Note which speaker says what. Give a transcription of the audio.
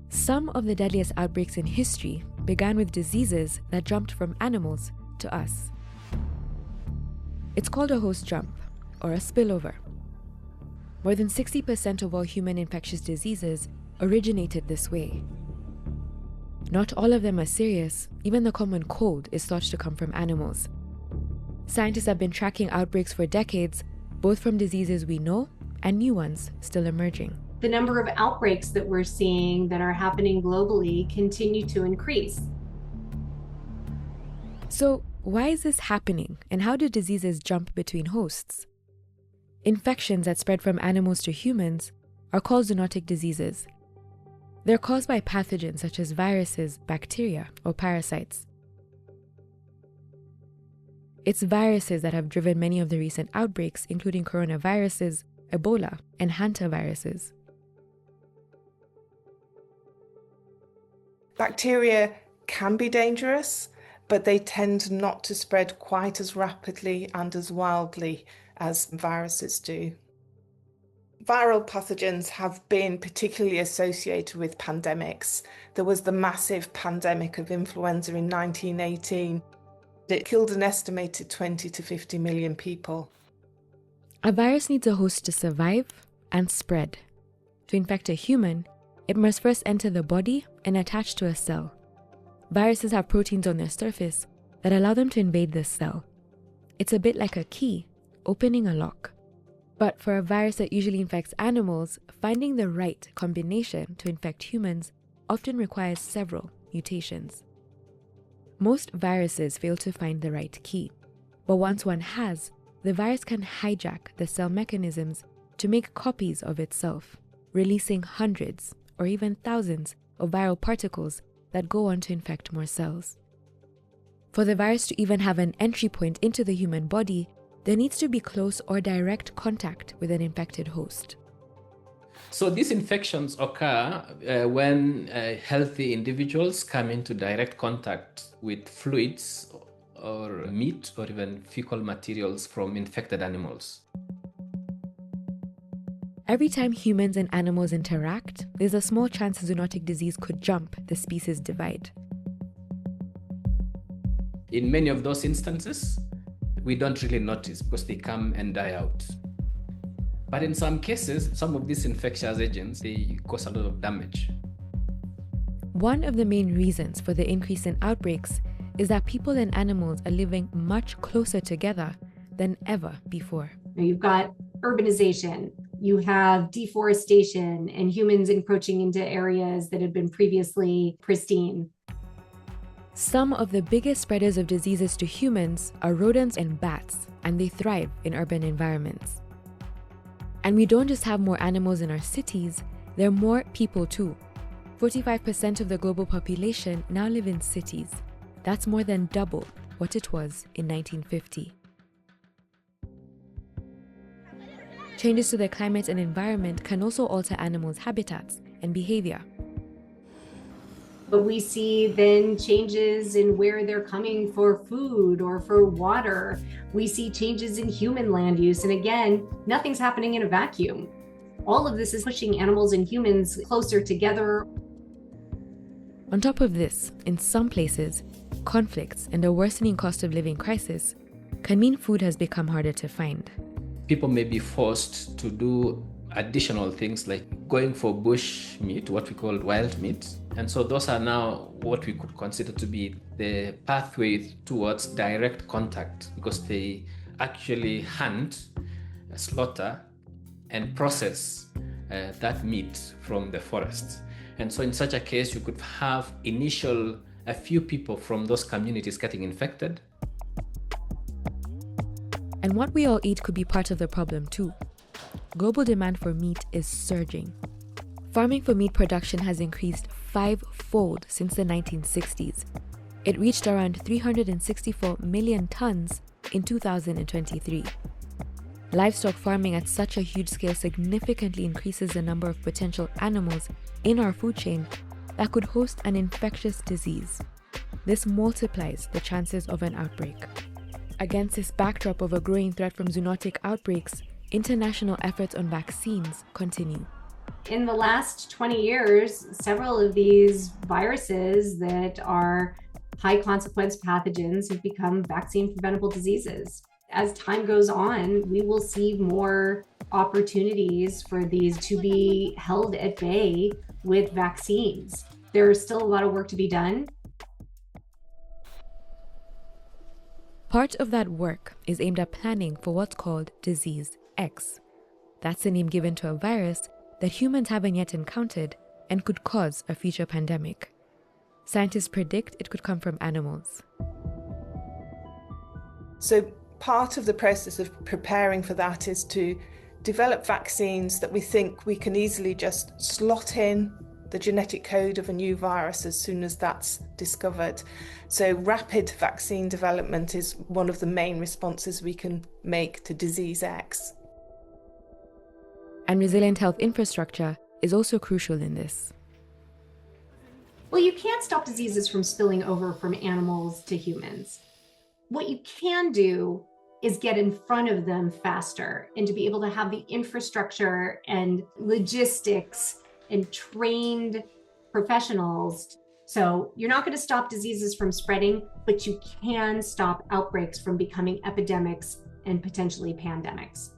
Speaker 1: Some of the deadliest outbreaks in history began with diseases that jumped from animals to us. It's called a host jump, or a spillover. More than 60% of all human infectious diseases originated this way. Not all of them are serious. Even the common cold is thought to come from animals. Scientists have been tracking outbreaks for decades, both from diseases we know and new ones still emerging.
Speaker 2: The number of outbreaks that we're seeing that are happening globally continue to increase.
Speaker 1: So, why is this happening, and how do diseases jump between hosts? Infections that spread from animals to humans are called zoonotic diseases. They're caused by pathogens such as viruses, bacteria, or parasites. It's viruses that have driven many of the recent outbreaks, including coronaviruses, Ebola, and hantaviruses.
Speaker 3: Bacteria can be dangerous, but they tend not to spread quite as rapidly and as wildly as viruses do. Viral pathogens have been particularly associated with pandemics. There was the massive pandemic of influenza in 1918. It killed an estimated 20 to 50 million people.
Speaker 1: A virus needs a host to survive and spread. To infect a human, it must first enter the body and attach to a cell. Viruses have proteins on their surface that allow them to invade this cell. It's a bit like a key, opening a lock. But for a virus that usually infects animals, finding the right combination to infect humans often requires several mutations. Most viruses fail to find the right key, but once one has, the virus can hijack the cell mechanisms to make copies of itself, releasing hundreds or even thousands of viral particles that go on to infect more cells. For the virus to even have an entry point into the human body, there needs to be close or direct contact with an infected host.
Speaker 4: So these infections occur when healthy individuals come into direct contact with fluids or meat or even fecal materials from infected animals.
Speaker 1: Every time humans and animals interact, there's a small chance a zoonotic disease could jump the species divide.
Speaker 4: In many of those instances, we don't really notice because they come and die out. But in some cases, some of these infectious agents, they cause a lot of damage.
Speaker 1: One of the main reasons for the increase in outbreaks is that people and animals are living much closer together than ever before.
Speaker 2: You've got urbanization, you have deforestation, and humans encroaching into areas that had been previously pristine.
Speaker 1: Some of the biggest spreaders of diseases to humans are rodents and bats, and they thrive in urban environments. And we don't just have more animals in our cities, there are more people too. 45% of the global population now live in cities. That's more than double what it was in 1950. Changes to the climate and environment can also alter animals' habitats and behavior.
Speaker 2: But we see then changes in where they're coming for food or for water. We see changes in human land use. And again, nothing's happening in a vacuum. All of this is pushing animals and humans closer together.
Speaker 1: On top of this, in some places, conflicts and a worsening cost of living crisis can mean food has become harder to find.
Speaker 4: People may be forced to do additional things like going for bush meat, what we call wild meat. And so those are now what we could consider to be the pathway towards direct contact, because they actually hunt, slaughter, and process that meat from the forest. And so in such a case, you could have a few people from those communities getting infected.
Speaker 1: And what we all eat could be part of the problem too. Global demand for meat is surging. Farming for meat production has increased 5-fold since the 1960s. It reached around 364 million tons in 2023. Livestock farming at such a huge scale significantly increases the number of potential animals in our food chain that could host an infectious disease. This multiplies the chances of an outbreak. Against this backdrop of a growing threat from zoonotic outbreaks, international efforts on vaccines continue.
Speaker 2: In the last 20 years, several of these viruses that are high consequence pathogens have become vaccine preventable diseases. As time goes on, we will see more opportunities for these to be held at bay with vaccines. There's still a lot of work to be done.
Speaker 1: Part of that work is aimed at planning for what's called Disease X. That's the name given to a virus that humans haven't yet encountered and could cause a future pandemic. Scientists predict it could come from animals.
Speaker 3: So part of the process of preparing for that is to develop vaccines that we think we can easily just slot in the genetic code of a new virus as soon as that's discovered. So rapid vaccine development is one of the main responses we can make to Disease X.
Speaker 1: And resilient health infrastructure is also crucial in this.
Speaker 2: Well, you can't stop diseases from spilling over from animals to humans. What you can do is get in front of them faster and to be able to have the infrastructure and logistics and trained professionals. So you're not going to stop diseases from spreading, but you can stop outbreaks from becoming epidemics and potentially pandemics.